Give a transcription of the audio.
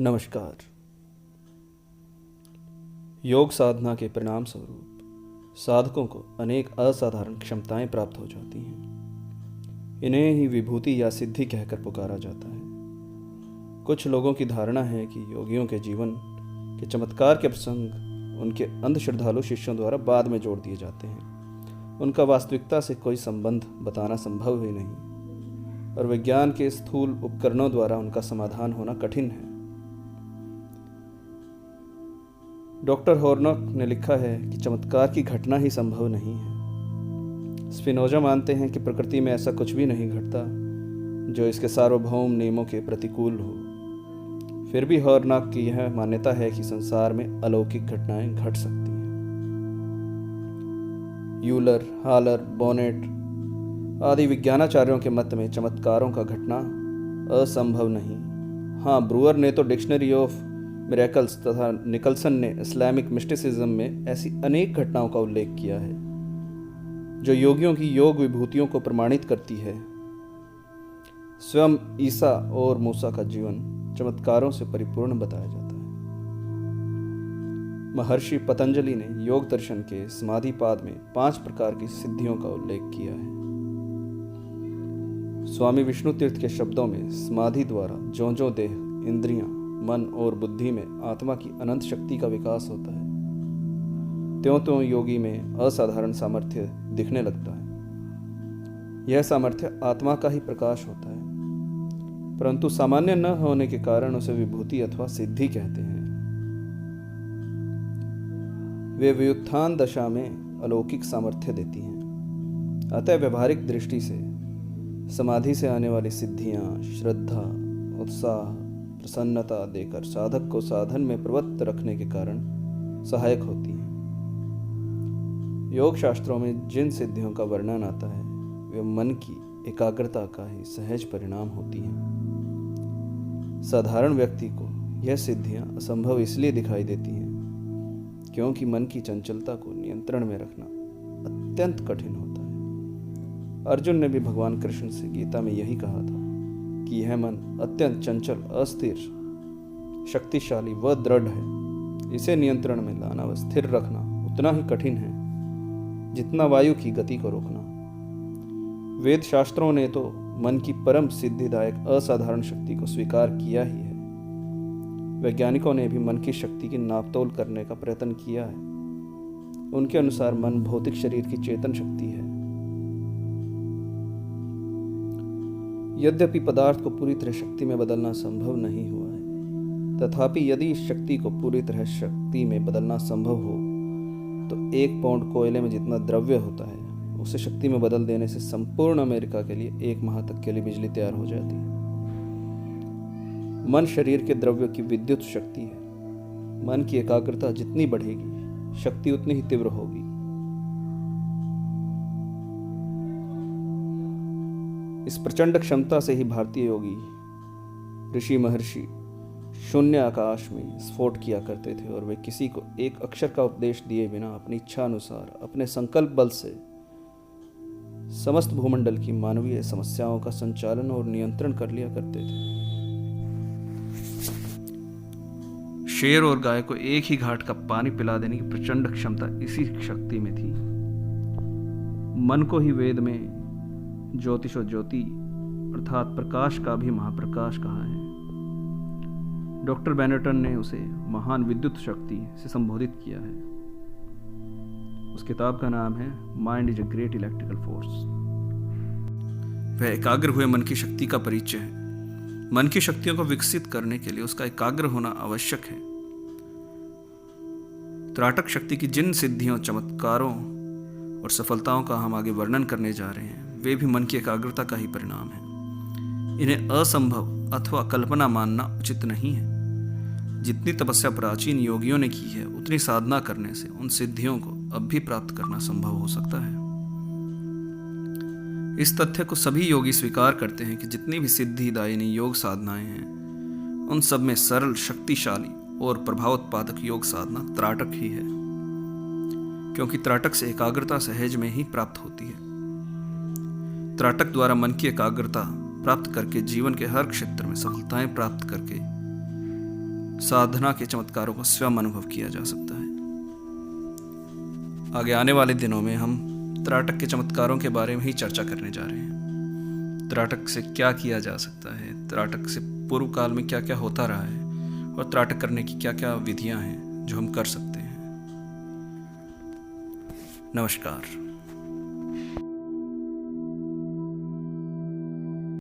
नमस्कार। योग साधना के परिणाम स्वरूप साधकों को अनेक असाधारण क्षमताएं प्राप्त हो जाती हैं। इन्हें ही विभूति या सिद्धि कहकर पुकारा जाता है। कुछ लोगों की धारणा है कि योगियों के जीवन के चमत्कार के प्रसंग उनके अंध श्रद्धालु शिष्यों द्वारा बाद में जोड़ दिए जाते हैं। उनका वास्तविकता से कोई संबंध बताना संभव ही नहीं और विज्ञान के स्थूल उपकरणों द्वारा उनका समाधान होना कठिन है। डॉक्टर हॉर्नॉक ने लिखा है कि चमत्कार की घटना ही संभव नहीं है। स्पिनोजा मानते हैं कि प्रकृति में ऐसा कुछ भी नहीं घटता जो इसके सार्वभौम नियमों के प्रतिकूल हो। फिर भी हॉर्नॉक की यह मान्यता है कि संसार में अलौकिक घटनाएं घट सकती हैं। यूलर, हालर, बोनेट आदि विज्ञानाचार्यों के मत में चमत्कारों का घटना असंभव नहीं। हाँ, ब्रूअर ने तो डिक्शनरी ऑफ मिरेकल्स तथा निकलसन ने इस्लामिक मिस्टिसिज्म में ऐसी अनेक घटनाओं का उल्लेख किया है जो योगियों की योग विभूतियों को प्रमाणित करती है। स्वयं ईसा और मूसा का जीवन चमत्कारों से परिपूर्ण बताया जाता है। महर्षि पतंजलि ने योग दर्शन के समाधि पाद में 5 प्रकार की सिद्धियों का उल्लेख किया है। स्वामी विष्णु तीर्थ के शब्दों में समाधि द्वारा ज्यों-ज्यों देह, इंद्रियां, मन और बुद्धि में आत्मा की अनंत शक्ति का विकास होता है, त्यों-त्यों योगी में असाधारण सामर्थ्य दिखने लगता है। यह सामर्थ्य आत्मा का ही प्रकाश होता है, परंतु सामान्य न होने के कारण उसे विभूति अथवा सिद्धि कहते हैं। वे व्युत्थान दशा में अलौकिक सामर्थ्य देती हैं। अतः व्यवहारिक दृष्टि से समाधि से आने वाली सिद्धियां श्रद्धा, उत्साह, प्रसन्नता देकर साधक को साधन में प्रवृत्त रखने के कारण सहायक होती हैं। योग शास्त्रों में जिन सिद्धियों का वर्णन आता है वे मन की एकाग्रता का ही सहज परिणाम होती हैं। साधारण व्यक्ति को यह सिद्धियां असंभव इसलिए दिखाई देती हैं क्योंकि मन की चंचलता को नियंत्रण में रखना अत्यंत कठिन होता है। अर्जुन ने भी भगवान कृष्ण से गीता में यही कहा था कि यह मन अत्यंत चंचल, अस्थिर, शक्तिशाली व दृढ़ है। इसे नियंत्रण में लाना व स्थिर रखना उतना ही कठिन है जितना वायु की गति को रोकना। वेद शास्त्रों ने तो मन की परम सिद्धिदायक असाधारण शक्ति को स्वीकार किया ही है। वैज्ञानिकों ने भी मन की शक्ति की नापतोल करने का प्रयत्न किया है। उनके अनुसार मन भौतिक शरीर की चेतन शक्ति है। यद्यपि पदार्थ को पूरी तरह शक्ति में बदलना संभव नहीं हुआ है, तथापि यदि इस शक्ति को पूरी तरह शक्ति में बदलना संभव हो तो 1 पाउंड कोयले में जितना द्रव्य होता है उसे शक्ति में बदल देने से संपूर्ण अमेरिका के लिए 1 माह तक के लिए बिजली तैयार हो जाती है। मन शरीर के द्रव्य की विद्युत शक्ति है। मन की एकाग्रता जितनी बढ़ेगी शक्ति उतनी ही तीव्र होगी। इस प्रचंड क्षमता से ही भारतीय योगी ऋषि महर्षि शून्य आकाश में स्फोट किया करते थे और वे किसी को एक अक्षर का उपदेश दिए बिना अपनी इच्छा अनुसार अपने संकल्प बल से समस्त भूमंडल की मानवीय समस्याओं का संचालन और नियंत्रण कर लिया करते थे। शेर और गाय को एक ही घाट का पानी पिला देने की प्रचंड क्षमता इसी शक्ति में थी। मन को ही वेद में ज्योतिषो ज्योति अर्थात प्रकाश का भी महाप्रकाश कहा है। डॉक्टर बेनेटन ने उसे महान विद्युत शक्ति से संबोधित किया है। उस किताब का नाम है mind is a great electrical force. वह एकाग्र हुए मन की शक्ति का परिचय है। मन की शक्तियों को विकसित करने के लिए उसका एकाग्र होना आवश्यक है। त्राटक शक्ति की जिन सिद्धियों, चमत्कारों और सफलताओं का हम आगे वर्णन करने जा रहे हैं वे भी मन की एकाग्रता का ही परिणाम है। इन्हें असंभव अथवा कल्पना मानना उचित नहीं है। जितनी तपस्या प्राचीन योगियों ने की है उतनी साधना करने से उन सिद्धियों को अब भी प्राप्त करना संभव हो सकता है। इस तथ्य को सभी योगी स्वीकार करते हैं कि जितनी भी सिद्धिदायिनी योग साधनाएं हैं उन सब में सरल, शक्तिशाली और प्रभावोत्पादक योग साधना त्राटक ही है, क्योंकि त्राटक से एकाग्रता सहज में ही प्राप्त होती है। त्राटक द्वारा मन की एकाग्रता प्राप्त करके जीवन के हर क्षेत्र में सफलताएं प्राप्त करके साधना के चमत्कारों को स्वयं अनुभव किया जा सकता है। आगे आने वाले दिनों में हम त्राटक के चमत्कारों के बारे में ही चर्चा करने जा रहे हैं। त्राटक से क्या किया जा सकता है, त्राटक से पूर्व काल में क्या क्या होता रहा है और त्राटक करने की क्या क्या विधियां हैं जो हम कर सकते हैं। नमस्कार।